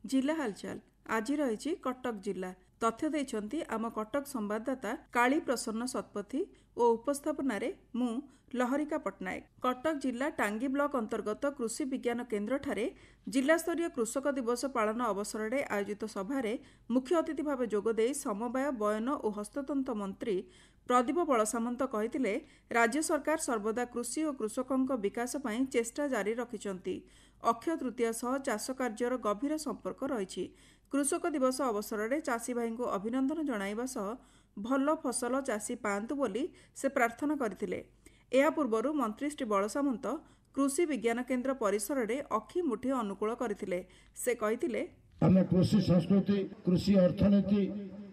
जिला हालचाल आज रही कटक जिला तथ्य देइछंती आम कटक संवाददाता काली प्रसन्न शतपथी और उपस्थापन मु लहरिका पट्टनायक। कटक जिला टांगी ब्लॉक अंतर्गत कृषि विज्ञान केन्द्र ठारे जिला स्तरीय कृषक दिवस पालन अवसर में आयोजित सभारे मुख्य अतिथि भाव जोगदे समवाय बयन और हस्ततंत्र मंत्री प्रदीप बलसामंत कहिथिले राज्य सरकार सर्वदा कृषि और कृषकों विकास पई चेष्टा जारी रखिछंती। अक्षय तृतीया सह चाष कार्यर गभीर संपर्क रही। कृषक दिवस अवसर में चाषी भाई को अभिनंदन जणाइबा सह भल फसल चाषी पांतु बोली से प्रार्थना करथिले। एहा पूर्वरु मंत्री श्री बलसामंत कृषि विज्ञान केन्द्र परिसर में अखि मुठी अनुकूल करथिले। से कहिथिले आम कृषि संस्कृति कृषि अर्थनीति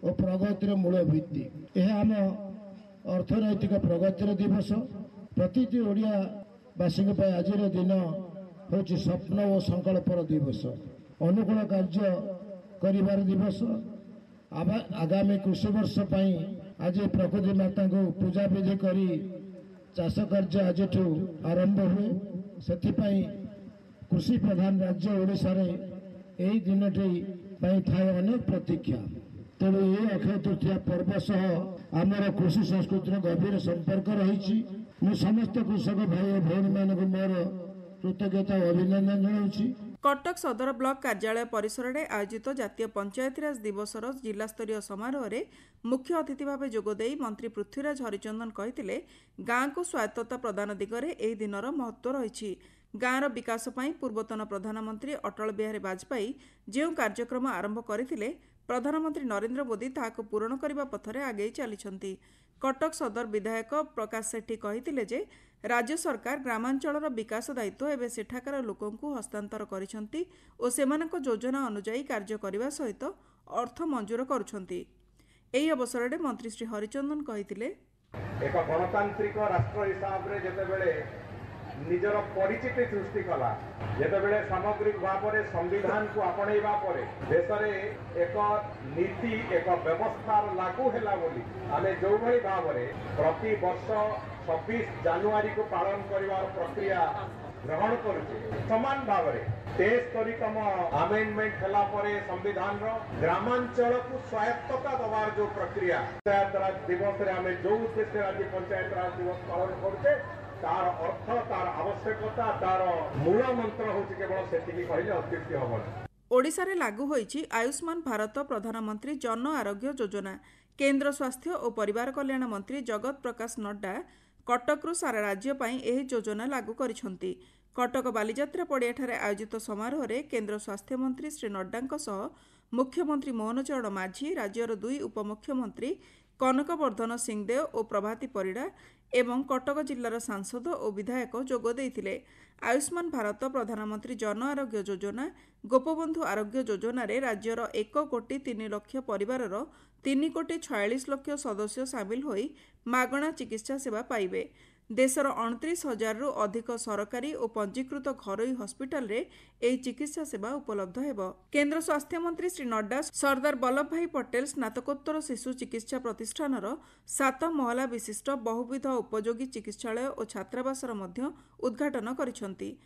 और प्रगतिर मूल भित्ति यह आम अर्थनैतिक प्रगतिर दिवस प्रति ओडियावासी आज दिन हूँ स्वप्न और संकल्पर दिवस अनुकूल कार्य करिवार दिवस आगामी कृषि वर्ष आज प्रकृति माता को पूजा विधि करी चाष कार्य आज आरंभ हुए से कृषि प्रधान राज्य ओडिशा रे यही दिन थाए अनेक प्रतीक्षा तेणु ये अक्षय तृतीया पर्व सह आमर कृषि संस्कृतिर गभीर संपर्क रही। समस्त कृषक भाई और भौणी मानक मोर कृतज्ञता और अभिनंदन जनाऊँ। कटक सदर ब्लॉक कार्यालय परिसर में आयोजित जातीय पंचायतीराज दिवसर जिला स्तरीय समारोह में मुख्य अतिथि भाव जोगदे मंत्री पृथ्वीराज हरिचंदन कहिथिले गाँ को स्वायत्तता प्रदान दिगरे एही दिनर महत्व रही। गाँर विकास पई पूर्वतन प्रधानमंत्री अटल बिहारी वाजपेयी जो कार्यक्रम आरंभ करथिले प्रधानमंत्री नरेंद्र मोदी ताहाको पूरण करने पथरे आगे चली। कटक सदर विधायक प्रकाश सेठी कहिथिले जे राज्य सरकार ग्रामांचलर विकास दायित्व एवं सेठाकार लोकंकु हस्तांतर करिसंती और सेमानक योजना अनुसार कार्य करने सहित अर्थ मंजूर करुछंती। एही अवसर में मंत्री श्री हरिचंदन कहिथिले एक गणतांत्रिक राष्ट्र हिसाब रे जेतेबेले निजर परिचिति सृष्टि कला जेतेबेले सामग्रिक भाव में संविधान को आपणैबा परे देश में एक नीति एक व्यवस्था लागू हैला बोली आमे जो भली भाव में प्रति वर्ष 26 जनवरी को पालन करिवार प्रक्रिया ग्रहण करुचे समान भाव में 73तम अमेंडमेंट हैला परे संविधान रो ग्रामांचल को स्वायत्तता दबार जो प्रक्रिया पंचायत राज दिवस रे आमे जो उद्देश्य आज पंचायत राज दिवस पालन करछे तार अर्थ तार आवश्यकता तार मूल मंत्र होछि केवल सेतिकी कहिले अत्युक्ति हबना। ओडिशा रे लागू होईछि आयुष्मान भारत प्रधानमंत्री जन आरोग्य योजना। केंद्र स्वास्थ्य और परिवार कल्याण मंत्री जगत प्रकाश नड्डा कटकरू सारा राज्य पई एही योजना लागू करिसंती। कटक बालीजात्रा पड़ियाठारे आयोजित समारोह में केंद्र स्वास्थ्य मंत्री श्री नड्डा सह मुख्यमंत्री मोहन चरण माझी राज्यर 2 उपमुख्यमंत्री कनक वर्धन सिंहदेव और प्रभाती परिड़ा एवं कटक जिलार सांसद और विधायक जोग देइथिले। आयुष्मान भारत प्रधानमंत्री जन आरोग्य योजना गोपबंधु आरोग्य योजना रे राज्यर 1,03,00,000 परिवार 3,46,00,000 सदस्य सामिल होई मागणा चिकित्सा सेवा पाइबे। देशर 29,000 रु अधिक सरकारी और पंजीकृत घरोई हस्पिटाल रे एही चिकित्सा सेवा उपलब्ध हेबो। केंद्र स्वास्थ्य मंत्री श्री नड्डा सरदार वल्लभ भाई पटेल स्नातकोत्तर शिशु चिकित्सा प्रतिष्ठानर 7 महला विशिष्ट बहुविध उपयोगी चिकित्सालय और छात्रावासर मध्य उद्घाटन करिसंती।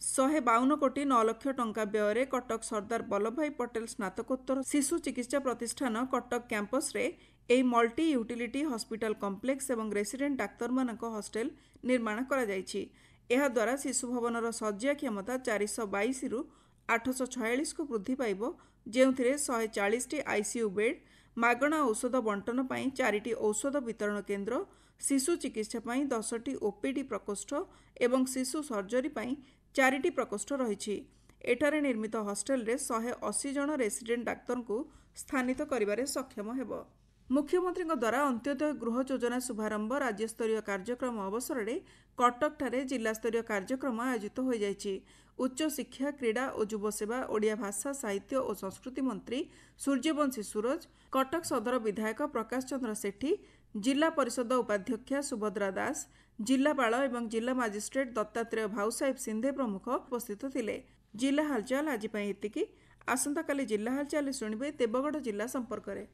152 कोटी 9 लाख टंका व्यय कटक सरदार वल्लभ भाई पटेल स्नातकोत्तर शिशु चिकित्सा प्रतिष्ठान कटक कैंपस रे एही मल्टी यूटिलिटी हॉस्पिटल कॉम्प्लेक्स एवं रेसिडेंट डाक्तर मानक हॉस्टेल निर्माण करा जायछि। एहा द्वारा शिशु भवनर शଯ୍या क्षमता 422 रु 846 को वृद्धि पाइबो जेउथिरे 140 आईसीयू बेड मागणा औषध बंटन पई 4 औषध वितरण केन्द्र शिशु चिकित्सा पई 10 ओपीडी प्रकोष्ठ एवं शिशु सर्जरी पई 4 प्रकोष्ठ रही। एठारे निर्मित हॉस्टेल रे 180 जन रेसिडेंट डाक्तर को स्थानित करिबारे सक्षम हेबो। मुख्यमंत्री द्वारा अंत्योदय गृह योजना शुभारंभ राज्य स्तरीय कार्यक्रम अवसर में कटक ठारे जिला स्तरीय कार्यक्रम आयोजित हो जायछि। उच्च शिक्षा क्रीड़ा और युव सेवा ओडिया भाषा साहित्य और संस्कृति मंत्री सूर्यवंशी सूरज कटक सदर विधायक प्रकाश चंद्र सेठी जिला परिषद उपाध्यक्षा सुभद्रा दास जिलापाल एवं जिला मजिस्ट्रेट दत्तात्रेय भाऊ साहेब सिंधे प्रमुख उपस्थित थिले। जिला हालचाल आज पई एतिकी। आसंता काली जिला हालचाल शुणिबे देवगढ़ जिला संपर्क रे।